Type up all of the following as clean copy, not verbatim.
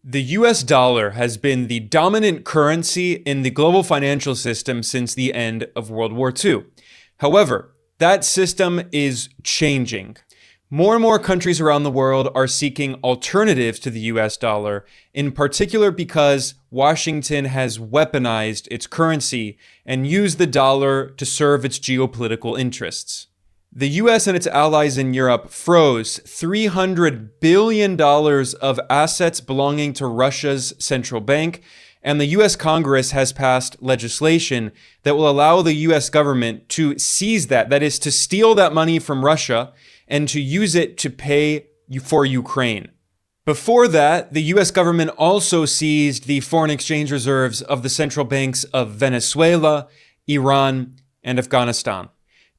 The US dollar has been the dominant currency in the global financial system since the end of World War II. However, that system is changing. More and more countries around the world are seeking alternatives to the US dollar, in particular because Washington has weaponized its currency and used the dollar to serve its geopolitical interests. The US and its allies in Europe froze $300 billion of assets belonging to Russia's central bank, and the US Congress has passed legislation that will allow the US government to seize that is, to steal that money from Russia and to use it to pay for Ukraine. Before that, the US government also seized the foreign exchange reserves of the central banks of Venezuela, Iran, and Afghanistan.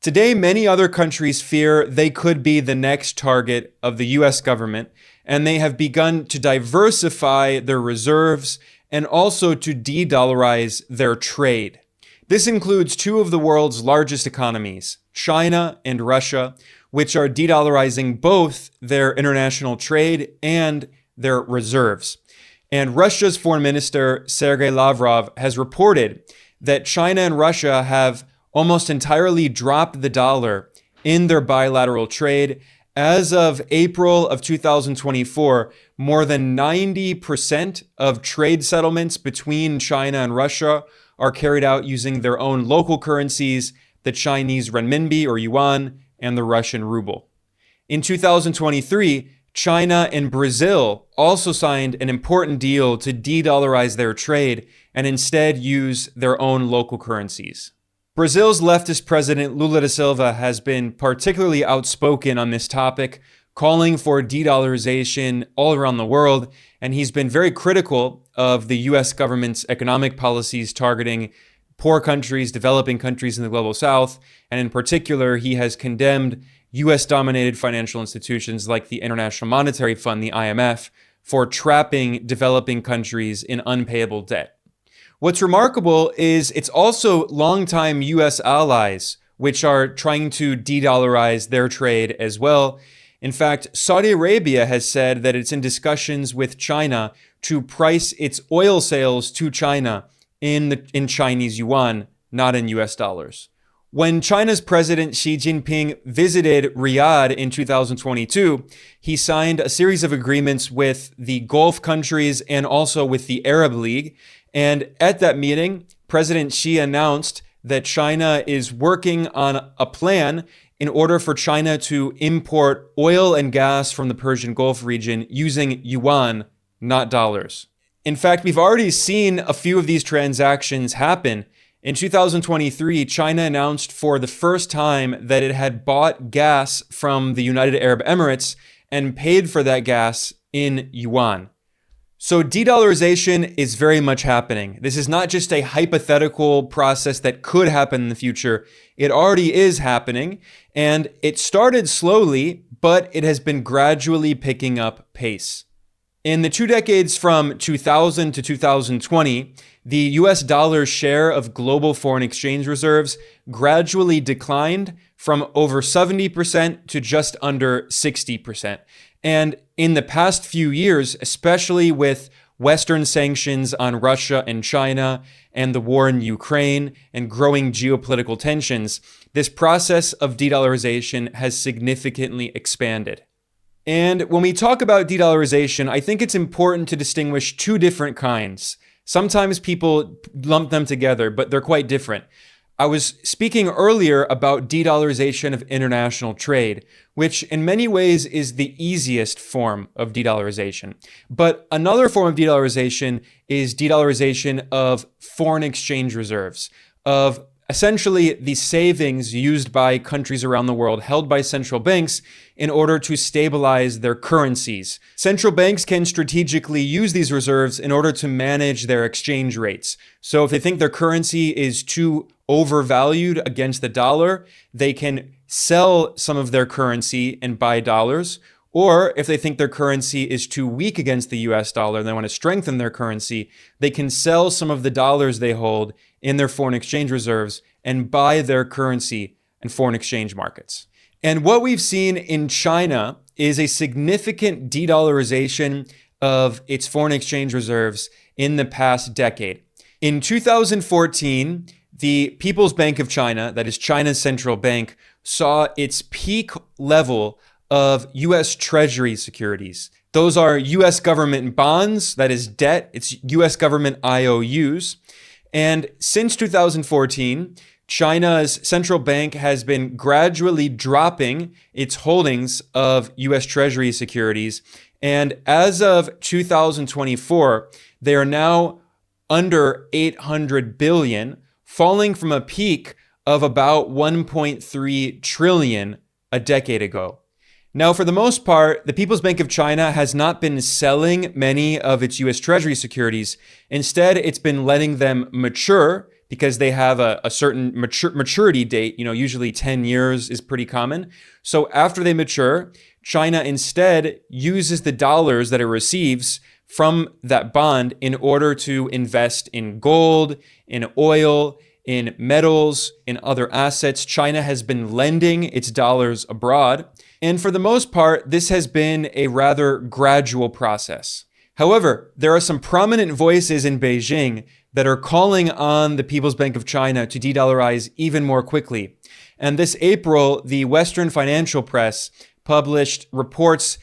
Today, many other countries fear they could be the next target of the US government, and they have begun to diversify their reserves and also to de-dollarize their trade. This includes two of the world's largest economies, China and Russia, which are de-dollarizing both their international trade and their reserves. And Russia's foreign minister, Sergei Lavrov, has reported that China and Russia have almost entirely dropped the dollar in their bilateral trade. As of April of 2024, more than 90% of trade settlements between China and Russia are carried out using their own local currencies, the Chinese renminbi or yuan, and the Russian ruble. In 2023, China and Brazil also signed an important deal to de-dollarize their trade and instead use their own local currencies. Brazil's leftist president Lula da Silva has been particularly outspoken on this topic, calling for de-dollarization all around the world, and he's been very critical of the US government's economic policies targeting poor countries, developing countries in the global south, and in particular, he has condemned US-dominated financial institutions like the International Monetary Fund, the IMF, for trapping developing countries in unpayable debt. What's remarkable is it's also longtime US allies which are trying to de-dollarize their trade as well. In fact, Saudi Arabia has said that it's in discussions with China to price its oil sales to China in Chinese yuan, not in US dollars. When China's President Xi Jinping visited Riyadh in 2022, he signed a series of agreements with the Gulf countries and also with the Arab League. And at that meeting, President Xi announced that China is working on a plan in order for China to import oil and gas from the Persian Gulf region using yuan, not dollars. In fact, we've already seen a few of these transactions happen. In 2023, China announced for the first time that it had bought gas from the United Arab Emirates and paid for that gas in yuan. So de-dollarization is very much happening. This is not just a hypothetical process that could happen in the future. It already is happening, and it started slowly, but it has been gradually picking up pace. In the 2 decades from 2000 to 2020, the US dollar's share of global foreign exchange reserves gradually declined from over 70% to just under 60%. And in the past few years, especially with Western sanctions on Russia and China and the war in Ukraine and growing geopolitical tensions, this process of de-dollarization has significantly expanded. And when we talk about de-dollarization, I think it's important to distinguish two different kinds. Sometimes people lump them together, but they're quite different. I was speaking earlier about de-dollarization of international trade, which in many ways is the easiest form of de-dollarization. But another form of de-dollarization is de-dollarization of foreign exchange reserves, of essentially the savings used by countries around the world held by central banks in order to stabilize their currencies. Central banks can strategically use these reserves in order to manage their exchange rates. So if they think their currency is too overvalued against the dollar, they can sell some of their currency and buy dollars. Or if they think their currency is too weak against the US dollar and they want to strengthen their currency, they can sell some of the dollars they hold in their foreign exchange reserves and buy their currency in foreign exchange markets. And what we've seen in China is a significant de-dollarization of its foreign exchange reserves in the past decade. In 2014, the People's Bank of China, that is China's central bank, saw its peak level of US Treasury securities. Those are US government bonds, that is debt, it's US government IOUs. And since 2014, China's central bank has been gradually dropping its holdings of US Treasury securities. And as of 2024, they are now under 800 billion, falling from a peak of about 1.3 trillion a decade ago. Now, for the most part, the People's Bank of China has not been selling many of its US Treasury securities. Instead, it's been letting them mature because they have a certain maturity date. Usually 10 years is pretty common. So after they mature, China instead uses the dollars that it receives from that bond in order to invest in gold, in oil, in metals, in other assets. China has been lending its dollars abroad. And for the most part, this has been a rather gradual process. However, there are some prominent voices in Beijing that are calling on the People's Bank of China to de-dollarize even more quickly. And this April, the Western financial press published reports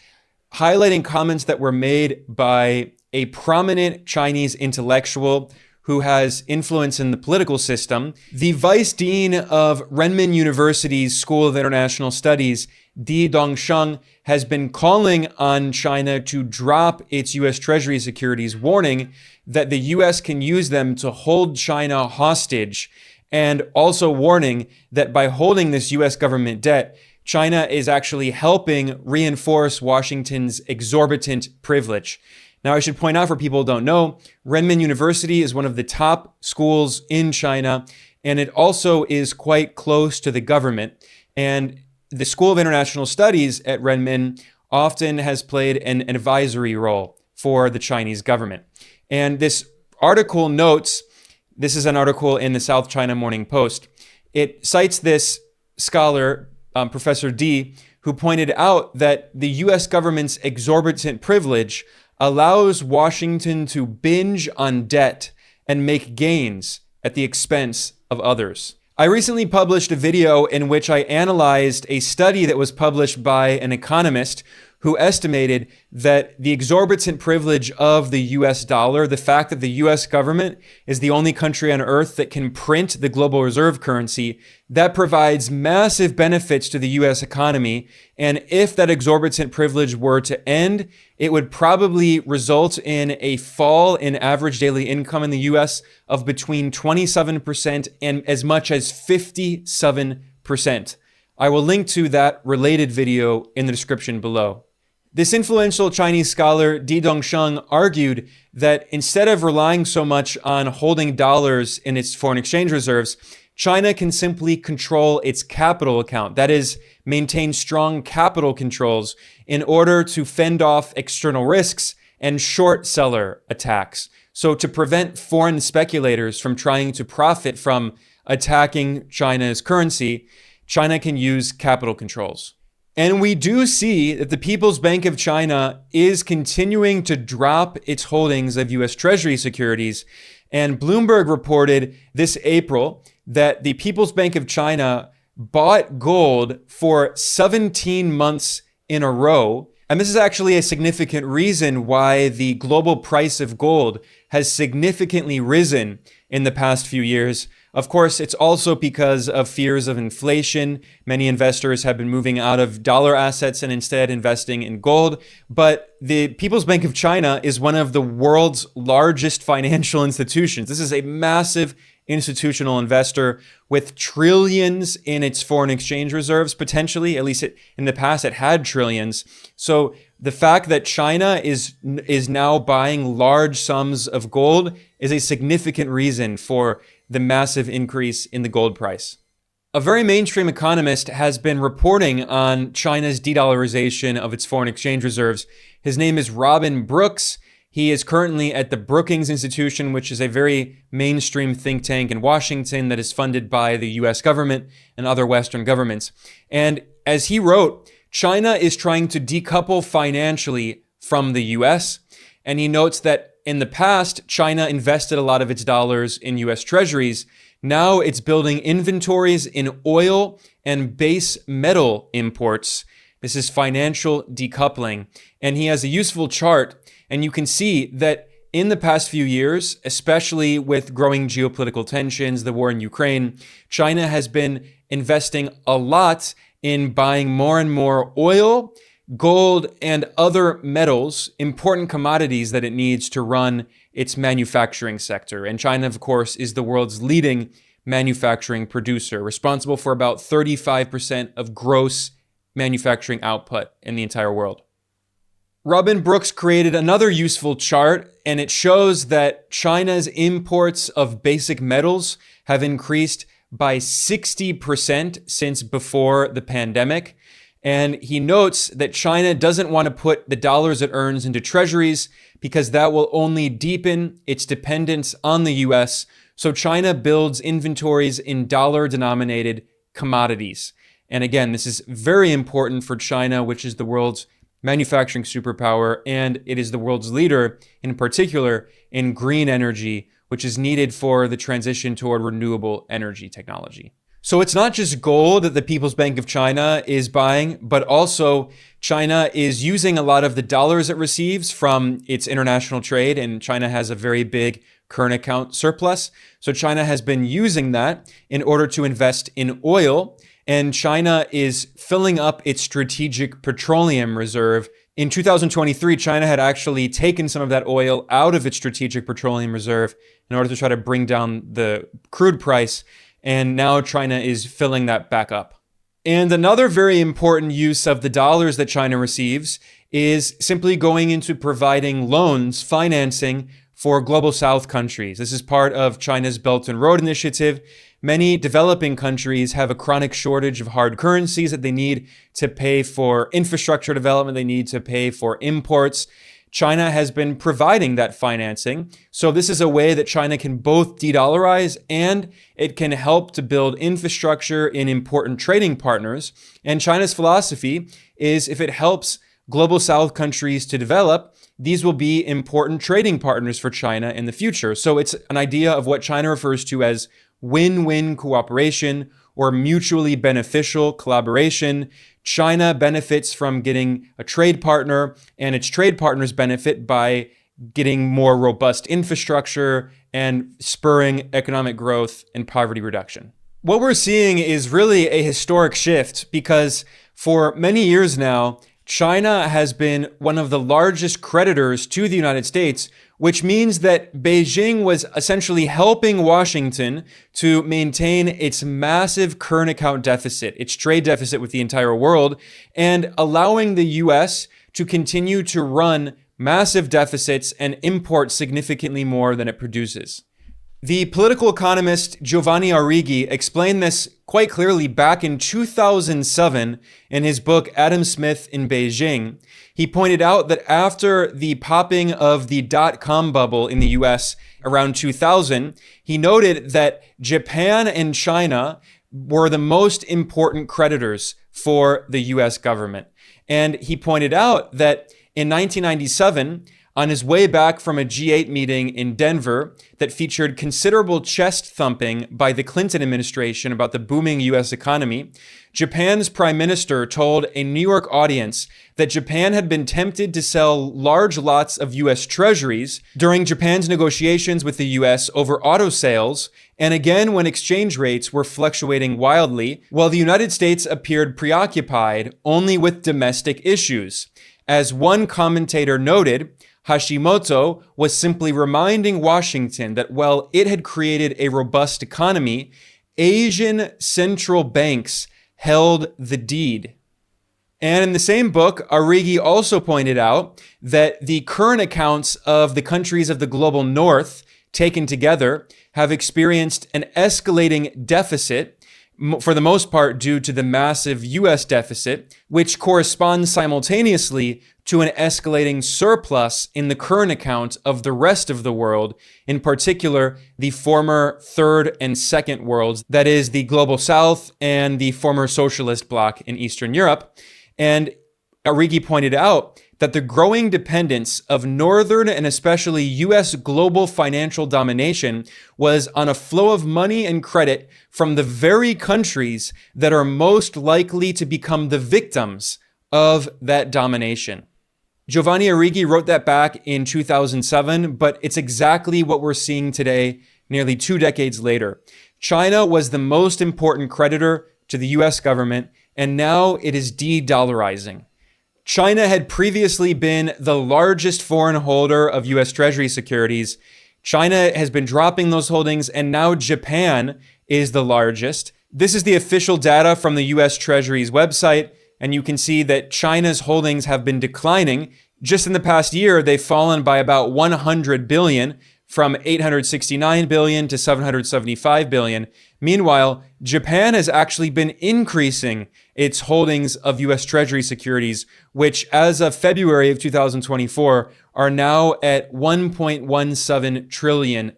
highlighting comments that were made by a prominent Chinese intellectual who has influence in the political system. The vice dean of Renmin University's School of International Studies, De-dollarization, has been calling on China to drop its US Treasury securities, warning that the US can use them to hold China hostage, and also warning that by holding this US government debt, China is actually helping reinforce Washington's exorbitant privilege. Now, I should point out for people who don't know, Renmin University is one of the top schools in China, and it also is quite close to the government. And the School of International Studies at Renmin often has played an advisory role for the Chinese government. And this article notes, this is an article in the South China Morning Post. It cites this scholar, Professor D, who pointed out that the US government's exorbitant privilege allows Washington to binge on debt and make gains at the expense of others. I recently published a video in which I analyzed a study that was published by an economist who estimated that the exorbitant privilege of the US dollar, the fact that the US government is the only country on earth that can print the global reserve currency, that provides massive benefits to the US economy. And if that exorbitant privilege were to end, it would probably result in a fall in average daily income in the US of between 27% and as much as 57%. I will link to that related video in the description below. This influential Chinese scholar, De-dollarization, argued that instead of relying so much on holding dollars in its foreign exchange reserves, China can simply control its capital account. That is, maintain strong capital controls in order to fend off external risks and short seller attacks. So to prevent foreign speculators from trying to profit from attacking China's currency, China can use capital controls. And we do see that the People's Bank of China is continuing to drop its holdings of US Treasury securities. And Bloomberg reported this April that the People's Bank of China bought gold for 17 months in a row. And this is actually a significant reason why the global price of gold has significantly risen in the past few years. Of course, it's also because of fears of inflation. Many investors have been moving out of dollar assets and instead investing in gold. But the People's Bank of China is one of the world's largest financial institutions. This is a massive institutional investor with trillions in its foreign exchange reserves, potentially. At least in the past, it had trillions. So the fact that China is now buying large sums of gold is a significant reason for the massive increase in the gold price. A very mainstream economist has been reporting on China's de-dollarization of its foreign exchange reserves. His name is Robin Brooks. He is currently at the Brookings Institution, which is a very mainstream think tank in Washington that is funded by the US government and other Western governments. And as he wrote, China is trying to decouple financially from the US. And he notes that in the past, China invested a lot of its dollars in US Treasuries. Now it's building inventories in oil and base metal imports. This is financial decoupling. And he has a useful chart, and you can see that in the past few years, especially with growing geopolitical tensions, the war in Ukraine, China has been investing a lot in buying more and more oil, gold, and other metals, important commodities that it needs to run its manufacturing sector. And China, of course, is the world's leading manufacturing producer, responsible for about 35% of gross manufacturing output in the entire world. Robin Brooks created another useful chart, and it shows that China's imports of basic metals have increased by 60% since before the pandemic. And he notes that China doesn't want to put the dollars it earns into treasuries because that will only deepen its dependence on the US. So China builds inventories in dollar-denominated commodities. And again, this is very important for China, which is the world's manufacturing superpower, and it is the world's leader, in particular, in green energy, which is needed for the transition toward renewable energy technology. So it's not just gold that the People's Bank of China is buying, but also China is using a lot of the dollars it receives from its international trade, and China has a very big current account surplus. So China has been using that in order to invest in oil, and China is filling up its strategic petroleum reserve. In 2023, China had actually taken some of that oil out of its strategic petroleum reserve in order to try to bring down the crude price. And now China is filling that back up. And another very important use of the dollars that China receives is simply going into providing loans, financing for Global South countries. This is part of China's Belt and Road Initiative. Many developing countries have a chronic shortage of hard currencies that they need to pay for infrastructure development. They need to pay for imports. China has been providing that financing. So this is a way that China can both de-dollarize and it can help to build infrastructure in important trading partners. And China's philosophy is if it helps Global South countries to develop, these will be important trading partners for China in the future. So it's an idea of what China refers to as win-win cooperation or mutually beneficial collaboration. China benefits from getting a trade partner, and its trade partners benefit by getting more robust infrastructure and spurring economic growth and poverty reduction. What we're seeing is really a historic shift because for many years now, China has been one of the largest creditors to the United States, which means that Beijing was essentially helping Washington to maintain its massive current account deficit, its trade deficit with the entire world, and allowing the US to continue to run massive deficits and import significantly more than it produces. The political economist Giovanni Arrighi explained this quite clearly back in 2007 in his book Adam Smith in Beijing. He pointed out that after the popping of the dot-com bubble in the US around 2000, he noted that Japan and China were the most important creditors for the US government. And he pointed out that in 1997, on his way back from a G8 meeting in Denver that featured considerable chest thumping by the Clinton administration about the booming US economy, Japan's prime minister told a New York audience that Japan had been tempted to sell large lots of US treasuries during Japan's negotiations with the US over auto sales, and again when exchange rates were fluctuating wildly, while the United States appeared preoccupied only with domestic issues. As one commentator noted, Hashimoto was simply reminding Washington that while it had created a robust economy, Asian central banks held the deed. And in the same book, Arrighi also pointed out that the current accounts of the countries of the global north, taken together, have experienced an escalating deficit, for the most part due to the massive US deficit, which corresponds simultaneously to an escalating surplus in the current account of the rest of the world, in particular the former third and second worlds, that is the global south and the former socialist bloc in Eastern Europe. And Arrighi pointed out that the growing dependence of Northern and especially US global financial domination was on a flow of money and credit from the very countries that are most likely to become the victims of that domination. Giovanni Arrighi wrote that back in 2007, but it's exactly what we're seeing today, nearly 2 decades later. China was the most important creditor to the US government, and now it is de-dollarizing. China had previously been the largest foreign holder of US Treasury securities. China has been dropping those holdings, and now Japan is the largest. This is the official data from the US Treasury's website, and you can see that China's holdings have been declining. Just in the past year, they've fallen by about 100 billion, from 869 billion to 775 billion. Meanwhile, Japan has actually been increasing its holdings of US Treasury securities, which as of February of 2024 are now at $1.17 trillion.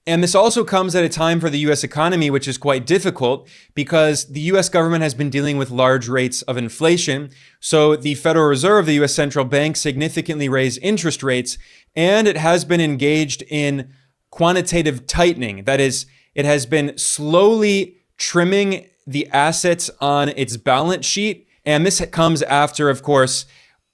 And this also comes at a time for the US economy, which is quite difficult because the US government has been dealing with large rates of inflation. So the Federal Reserve, the US central bank, significantly raised interest rates, and it has been engaged in quantitative tightening. That is, it has been slowly trimming the assets on its balance sheet. And this comes after, of course,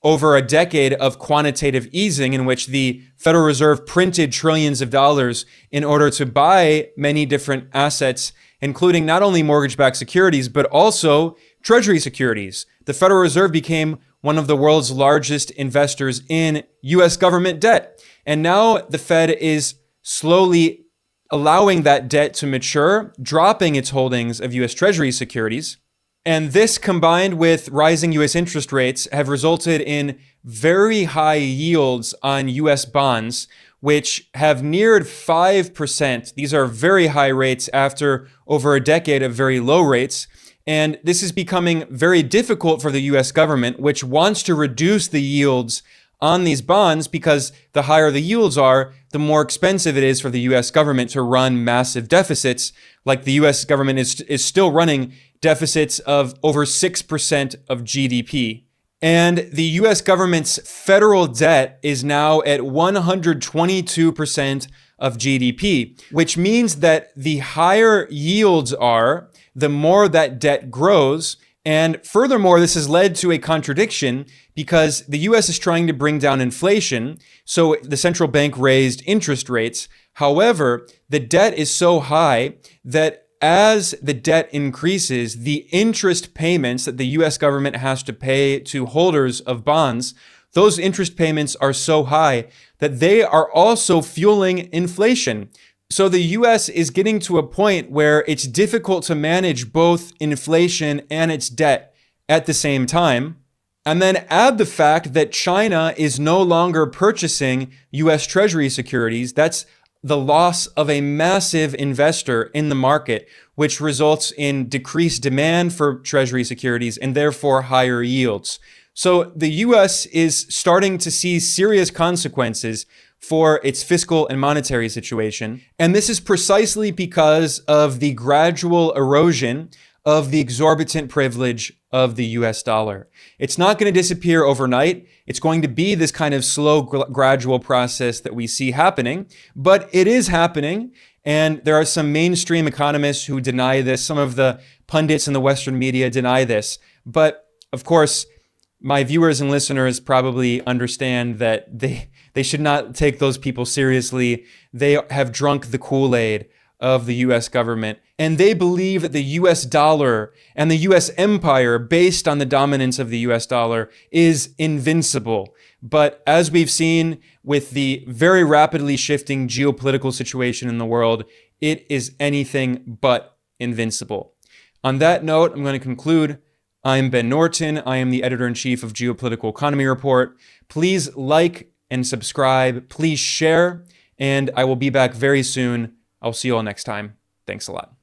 over a decade of quantitative easing in which the Federal Reserve printed trillions of dollars in order to buy many different assets, including not only mortgage-backed securities, but also Treasury securities. The Federal Reserve became one of the world's largest investors in US government debt. And now the Fed is slowly allowing that debt to mature, dropping its holdings of US Treasury securities. And this, combined with rising US interest rates, have resulted in very high yields on US bonds, which have neared 5%. These are very high rates after over a decade of very low rates. And this is becoming very difficult for the US government, which wants to reduce the yields on these bonds because the higher the yields are, the more expensive it is for the US government to run massive deficits. Like the US government is still running deficits of over 6% of GDP. And the US government's federal debt is now at 122% of GDP, which means that the higher yields are, the more that debt grows. And furthermore, this has led to a contradiction because the US is trying to bring down inflation. So the central bank raised interest rates. However, the debt is so high that as the debt increases, the interest payments that the US government has to pay to holders of bonds, those interest payments are so high that they are also fueling inflation. So the US is getting to a point where it's difficult to manage both inflation and its debt at the same time. And then add the fact that China is no longer purchasing US Treasury securities. That's the loss of a massive investor in the market, which results in decreased demand for Treasury securities and therefore higher yields. So the US is starting to see serious consequences for its fiscal and monetary situation. And this is precisely because of the gradual erosion of the exorbitant privilege of the US dollar. It's not going to disappear overnight. It's going to be this kind of slow, gradual process that we see happening, but it is happening. And there are some mainstream economists who deny this. Some of the pundits in the Western media deny this. But of course, my viewers and listeners probably understand that they should not take those people seriously. They have drunk the Kool-Aid of the US government, and they believe that the US dollar and the US empire, based on the dominance of the US dollar, is invincible. But as we've seen with the very rapidly shifting geopolitical situation in the world, it is anything but invincible. On that note, I'm going to conclude. I'm Ben Norton. I am the editor-in-chief of Geopolitical Economy Report. Please like and subscribe. Please share, and I will be back very soon. I'll see you all next time. Thanks a lot.